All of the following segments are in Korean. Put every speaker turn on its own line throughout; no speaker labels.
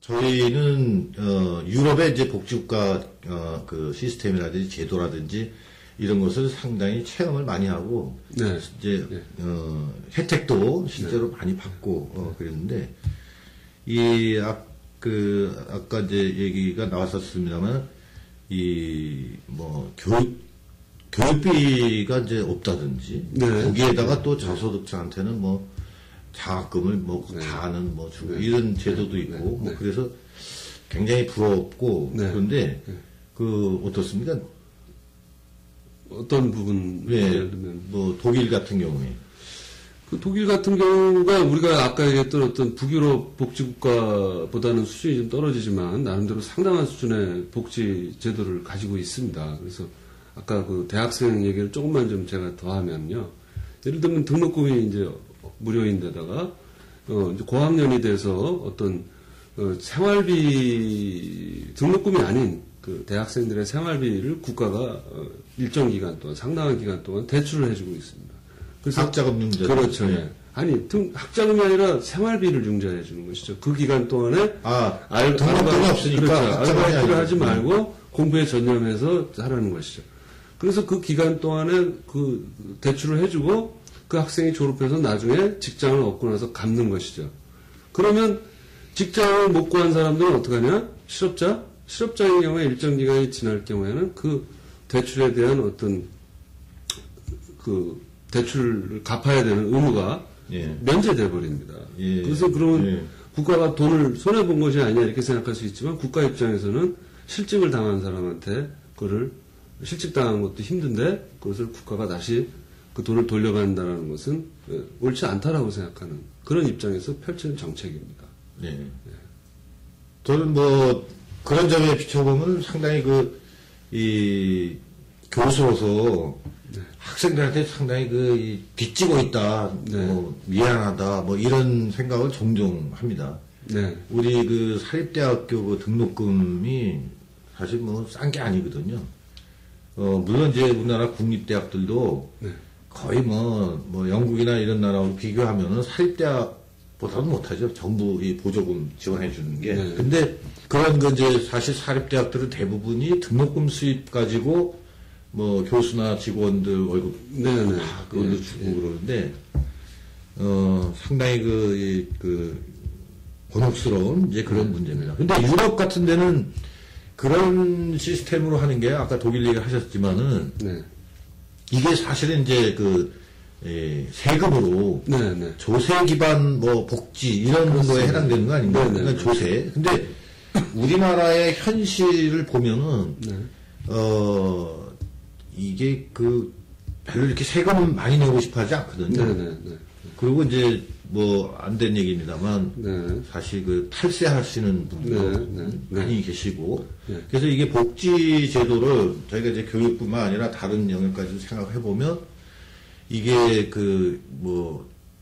저희는 유럽의 이제 복지국가 그 시스템이라든지 제도라든지 이런 것을 상당히 체험을 많이 하고
네.
이제
네.
혜택도 실제로 많이 받고 그랬는데 아까 이제 얘기가 나왔었습니다만 교육비가 이제 없다든지
네.
거기에다가 또 저소득자한테는 장학금을
네.
다는 주고 이런 제도도 있고
네.
그래서 굉장히 부럽고
네.
그런데 어떻습니까?
어떤 부분 예를 들면
독일 같은 경우에
그 독일 같은 경우가 우리가 아까 얘기했던 어떤 북유럽 복지국가보다는 수준이 좀 떨어지지만 나름대로 상당한 수준의 복지 제도를 가지고 있습니다. 그래서 아까 그 대학생 얘기를 조금만 좀 제가 더하면요. 예를 들면 등록금이 이제 무료인데다가 이제 고학년이 돼서 어떤 생활비 등록금이 아닌 그 대학생들의 생활비를 국가가 일정 기간 동안 상당한 기간 동안 대출을 해주고 있습니다. 그래서
학자금 융자.
그렇죠. 예. 아니 학자금이 아니라 생활비를 융자해 주는 것이죠. 그 기간 동안에
등록금이 없으니까
그렇죠. 아르바이트를 하지 말고 공부에 전념해서 하라는 것이죠. 그래서 그 기간 동안에 그 대출을 해주고 그 학생이 졸업해서 나중에 직장을 얻고 나서 갚는 것이죠. 그러면 직장을 못 구한 사람들은 어떡하냐? 실업자의 경우에 일정 기간이 지날 경우에는 그 대출에 대한 어떤 그 대출을 갚아야 되는 의무가 면제돼 버립니다. 그래서 그러면 국가가 돈을 손해본 것이 아니냐 이렇게 생각할 수 있지만 국가 입장에서는 실직을 당한 사람한테 그거를 실직당한 것도 힘든데 그것을 국가가 다시 그 돈을 돌려간다는 것은 옳지 않다라고 생각하는 그런 입장에서 펼치는 정책입니다.
저는 그런 점에 비춰보면 상당히 교수로서 학생들한테 상당히 빚지고 있다, 미안하다, 이런 생각을 종종 합니다. 우리 사립대학교 등록금이 사실 싼 게 아니거든요. 물론 이제 우리나라 국립대학들도 거의 영국이나 이런 나라하고 비교하면은 사립대학보다는 못하죠. 정부 이 보조금 지원해 주는 게. 근데 그런 이제 사실 사립대학들은 대부분이 등록금 수입 가지고 교수나 직원들 월급 그걸로 주고 그러는데 상당히 곤혹스러운 이제 그런 문제입니다. 근데 유럽 같은 데는 그런 시스템으로 하는 게 아까 독일 얘기 하셨지만은 이게 사실은 이제 세금으로 조세 기반 복지 이런 거에 해당되는 거 아닌가요? 그러니까 조세. 근데 우리나라의 현실을 보면은 이게 별로 이렇게 세금을 많이 내고 싶어 하지 않거든요. 그리고 이제 안 된 얘기입니다만 사실 탈세하시는 분들도 많이 계시고 그래서 이게 복지 제도를 저희가 이제 교육뿐만 아니라 다른 영역까지 생각해 보면 이게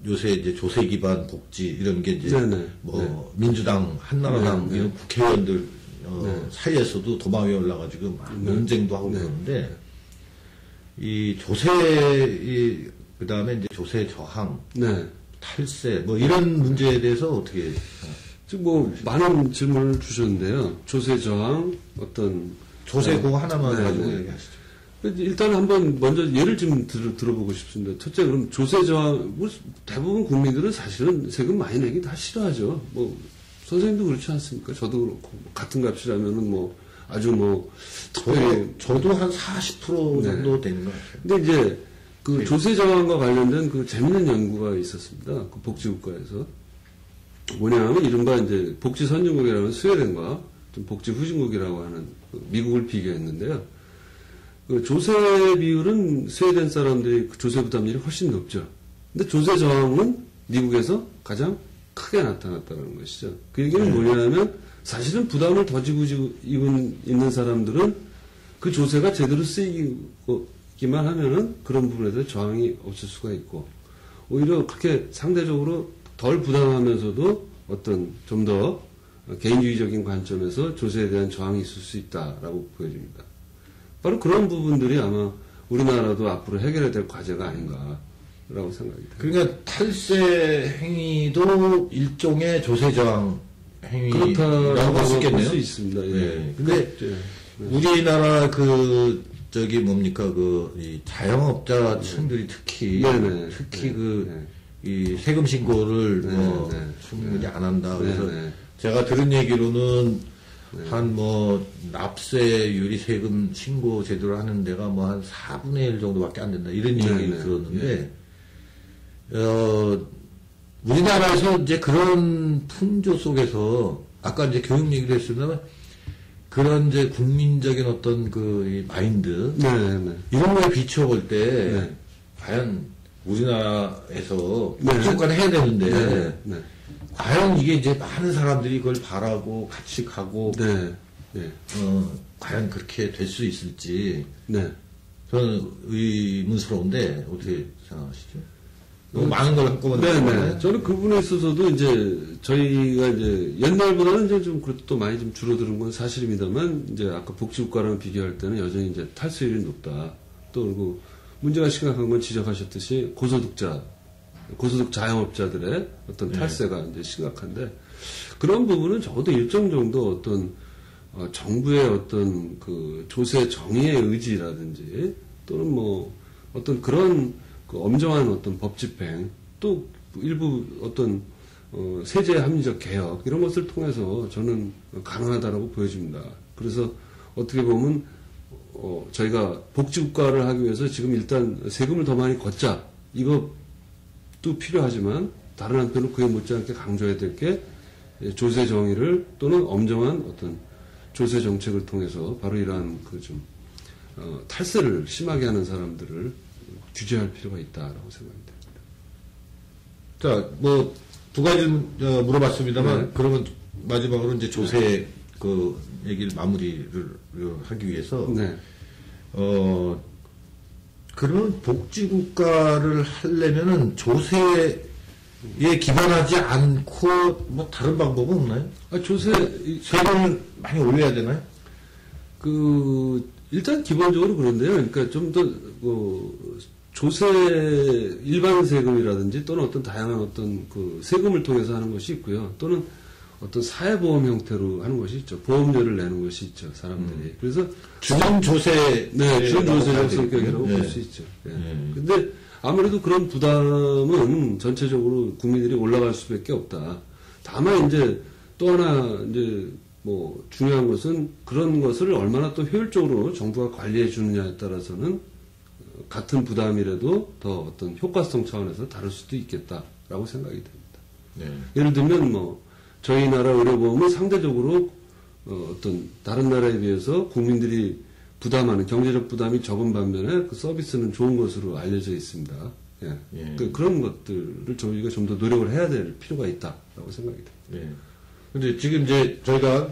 요새 이제 조세 기반 복지 이런 게 이제 민주당, 한나라당 이런 국회의원들 사이에서도 도마 위에 올라가지고 막 논쟁도 하고 그러는데 이 조세 그다음에 이제 조세 저항, 탈세 이런 문제에 대해서 어떻게
지금 많은 질문을 주셨는데요. 조세 저항
조세 그거 하나만 가지고 얘기하시죠.
일단 한번 먼저 예를 좀 들어보고 싶습니다. 첫째, 그럼 조세 저항, 대부분 국민들은 사실은 세금 많이 내기 다 싫어하죠. 선생님도 그렇지 않습니까? 저도 그렇고, 같은 값이라면은 아주 특별히.
저도 한 40% 정도 되는 것 같아요.
근데 이제, 조세 저항과 관련된 재밌는 연구가 있었습니다. 복지국가에서. 뭐냐면, 이른바 이제 복지 선진국이라는 스웨덴과 좀 복지 후진국이라고 하는 미국을 비교했는데요. 조세 비율은 스웨덴 사람들이 조세 부담률이 훨씬 높죠. 근데 조세 저항은 미국에서 가장 크게 나타났다는 것이죠. 그 얘기는 뭐냐면 사실은 부담을 더 지고 있는 사람들은 그 조세가 제대로 쓰이기만 하면은 그런 부분에서 저항이 없을 수가 있고 오히려 그렇게 상대적으로 덜 부담하면서도 좀 더 개인주의적인 관점에서 조세에 대한 저항이 있을 수 있다라고 보여집니다. 바로 그런 부분들이 아마 우리나라도 앞으로 해결해야 될 과제가 아닌가라고 생각이 듭니다.
그러니까 탈세 행위도 일종의 조세 저항 행위라고 볼 수 있겠네요.
볼 수 있습니다. 예.
네. 근데 우리나라 저기 뭡니까 이 자영업자층들이 특히 이 세금 신고를 충분히 안 한다. 그래서 제가 들은 얘기로는 한 납세율이 세금 신고 제도를 하는 데가 한 4분의 1 정도밖에 안 된다. 이런 얘기를 들었는데, 우리나라에서 이제 그런 풍조 속에서, 아까 이제 교육 얘기를 했습니다만, 그런 이제 국민적인 어떤 이 마인드, 이런 거에 비춰볼 때, 과연 우리나라에서 복지국가는 해야 되는데, 과연 이게 이제 많은 사람들이 그걸 바라고 같이 가고, 과연 그렇게 될 수 있을지, 저는 의문스러운데, 어떻게 생각하시죠? 너무 많은 걸 한꺼번에.
저는 그 부분에 있어서도 이제, 저희가 이제, 옛날보다는 이제 좀 그래도 또 많이 좀 줄어드는 건 사실입니다만, 이제 아까 복지국가랑 비교할 때는 여전히 이제 탈세율이 높다. 또 그리고 문제가 심각한 건 지적하셨듯이 고소득 자영업자들의 어떤 탈세가 이제 심각한데 그런 부분은 적어도 일정 정도 어떤 정부의 어떤 그 조세 정의의 의지라든지 또는 어떤 그런 그 엄정한 어떤 법 집행 또 일부 어떤 세제 합리적 개혁 이런 것을 통해서 저는 가능하다라고 보여집니다. 그래서 어떻게 보면 저희가 복지국가를 하기 위해서 지금 일단 세금을 더 많이 걷자 이것도 필요하지만 다른 한편으로 그에 못지않게 강조해야 될 게 조세 정의를 또는 엄정한 어떤 조세 정책을 통해서 바로 이러한 탈세를 심하게 하는 사람들을 규제할 필요가 있다라고 생각합니다.
자, 두 가지 물어봤습니다만 그러면 마지막으로 이제 조세 그 얘기를 마무리를 하기 위해서 그러면 복지국가를 하려면은 조세에 기반하지 않고 다른 방법은 없나요? 세금을 많이 올려야 되나요?
일단 기본적으로 그런데요. 그러니까 좀 더 조세 일반 세금이라든지 또는 어떤 다양한 어떤 세금을 통해서 하는 것이 있고요. 또는 어떤 사회보험 형태로 하는 것이 있죠. 보험료를 내는 것이 있죠, 사람들이. 그래서.
준조세.
준조세적 성격이라고 볼 수 있죠. 근데 아무래도 그런 부담은 전체적으로 국민들이 올라갈 수밖에 없다. 다만 이제 또 하나 이제 중요한 것은 그런 것을 얼마나 또 효율적으로 정부가 관리해 주느냐에 따라서는 같은 부담이라도 더 어떤 효과성 차원에서 다를 수도 있겠다라고 생각이 됩니다. 예를 들면 저희 나라 의료보험은 상대적으로 어떤 다른 나라에 비해서 국민들이 부담하는 경제적 부담이 적은 반면에 그 서비스는 좋은 것으로 알려져 있습니다. 그런 것들을 저희가 좀 더 노력을 해야 될 필요가 있다라고 생각이 됩니다.
근데 지금 이제 저희가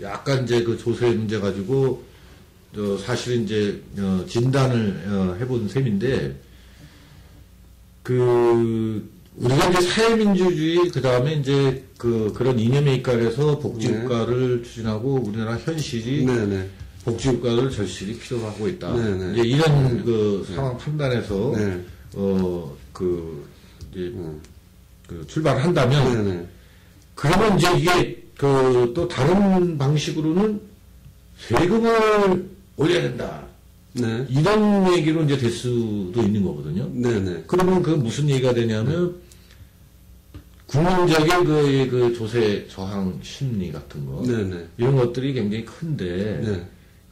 약간 이제 그 조세 문제 가지고 사실은 이제 진단을 해본 셈인데 우리가 이제 사회민주주의, 그 다음에 이제 그런 이념에 입각해서 복지국가를 추진하고 우리나라 현실이 복지국가를 절실히 필요하고 있다. 이제 이런 상황 판단에서, 출발한다면, 그러면 이제 이게 또 다른 방식으로는 세금을 올려야 된다. 이런 얘기로 이제 될 수도 있는 거거든요. 그러면 무슨 얘기가 되냐면, 국민적인 그 조세 저항 심리 같은 거. 이런 것들이 굉장히 큰데.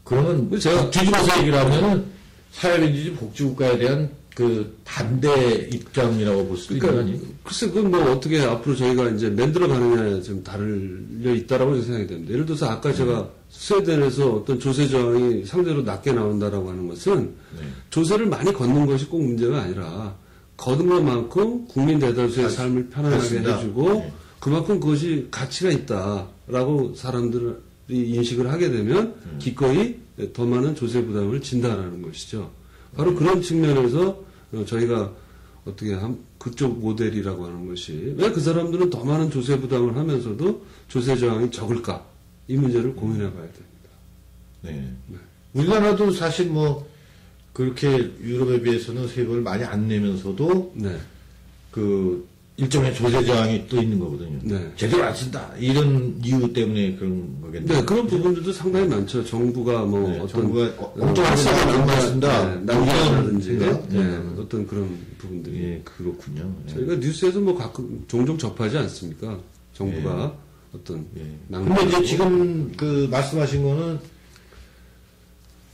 그러면 제가 뒤집어서 얘기를 하면은 사회민주주의 복지국가에 대한 반대 입장이라고 볼 수도 있는 거 아니에요?
글쎄, 어떻게 앞으로 저희가 이제 만들어 가느냐에 좀 달려 있다라고 생각이 됩니다. 예를 들어서 아까 제가 스웨덴에서 어떤 조세 저항이 상대로 낮게 나온다라고 하는 것은 조세를 많이 걷는 것이 꼭 문제가 아니라 거둔 것만큼 국민 대다수의 삶을 편안하게 해주고 그만큼 그것이 가치가 있다라고 사람들이 인식을 하게 되면 기꺼이 더 많은 조세 부담을 진다라는 것이죠. 바로 그런 측면에서 저희가 어떻게 그쪽 모델이라고 하는 것이 왜 그 사람들은 더 많은 조세 부담을 하면서도 조세 저항이 적을까 이 문제를 고민해 봐야 됩니다.
우리나라도 사실 그렇게 유럽에 비해서는 세금을 많이 안 내면서도 일종의 조세저항이 또 있는 거거든요. 네. 제대로 안 쓴다. 이런 이유 때문에 그런 거겠네요.
네, 그런 부분들도 상당히 많죠. 정부가 뭐
네,
어떤
정부가 엉뚱하게 낭만 쓴다.
낭만이라든지 어떤 그런 부분들이.
예, 그렇군요.
예. 저희가 뉴스에서 뭐 가끔 종종 접하지 않습니까? 정부가 어떤
낭만. 근데 이제 지금 그 말씀하신 거는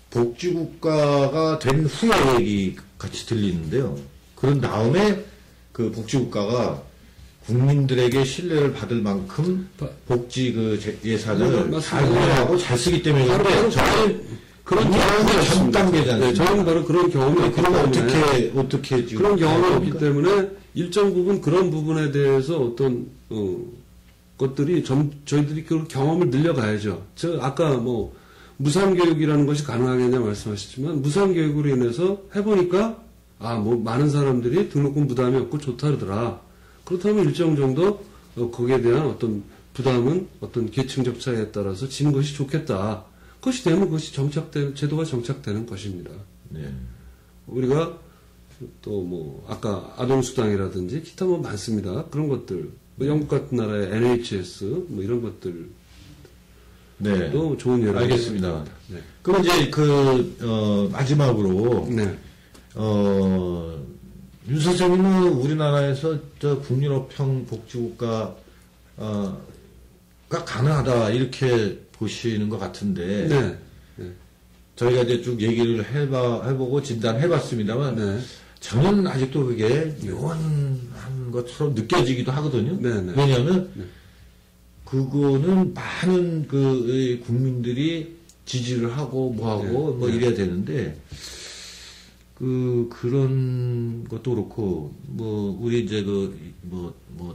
복지국가가 된 후에 얘기 같이 들리는데요. 그런 다음에 그 복지국가가 국민들에게 신뢰를 받을 만큼 복지 그 예산을 잘 운영하고 잘 쓰기 때문에 그런데
그런 경험이
전 단계잖아요.
네, 저는 바로 그런 경험이 없기
때문에 어떻게 지금
그런 경험이 없기 때문에 일정 부분 그런 부분에 대해서 어떤 것들이 저희들이 그 경험을 늘려가야죠. 저 아까 뭐 무상교육이라는 것이 가능하겠냐 말씀하셨지만 무상교육으로 인해서 해보니까 뭐 많은 사람들이 등록금 부담이 없고 좋다 그러더라. 그렇다면 일정 정도 거기에 대한 어떤 부담은 어떤 계층적 차이에 따라서 지는 것이 좋겠다. 그것이 되면 그것이 제도가 정착되는 것입니다.
네.
우리가 또 뭐 아까 아동수당이라든지 기타 뭐 많습니다. 그런 것들 뭐 영국 같은 나라의 NHS 뭐 이런 것들
네.
또 좋은 예를
알겠습니다. 네. 그럼 이제 마지막으로
네.
윤 선생님은 우리나라에서 국민업형 복지국가가 가능하다 이렇게 보시는 것 같은데
네. 네.
저희가 이제 쭉 얘기를 해보고 진단해봤습니다만
네.
저는 아직도 그게 요원한 것처럼 느껴지기도 하거든요.
네. 네.
왜냐하면 그거는 많은 그 국민들이 지지를 하고 뭐하고 뭐 이래야 되는데 그런 것도 그렇고 뭐 우리 이제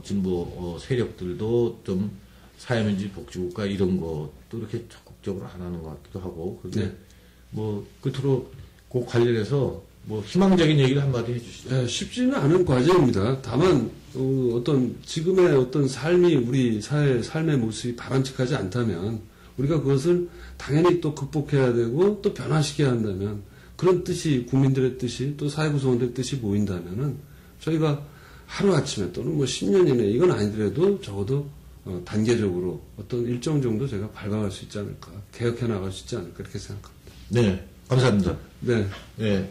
진보 세력들도 좀 사회민주주의 복지국가 이런 것도 이렇게 적극적으로 안 하는 것 같기도 하고 그런데 뭐 끝으로 그 관련해서 뭐 희망적인 얘기를 한마디 해주시죠.
네, 쉽지는 않은 과제입니다. 다만 어떤 지금의 어떤 삶이 우리 삶의 모습이 바람직하지 않다면 우리가 그것을 당연히 또 극복해야 되고 또 변화시켜야 한다면 그런 뜻이 국민들의 뜻이 또 사회구성원들의 뜻이 모인다면은 저희가 하루아침에 또는 뭐 10년 이내 이건 아니더라도 적어도 단계적으로 어떤 일정 정도 제가 밟아갈 수 있지 않을까 개혁해 나갈 수 있지 않을까 이렇게 생각합니다.
네, 감사합니다.
네.
네.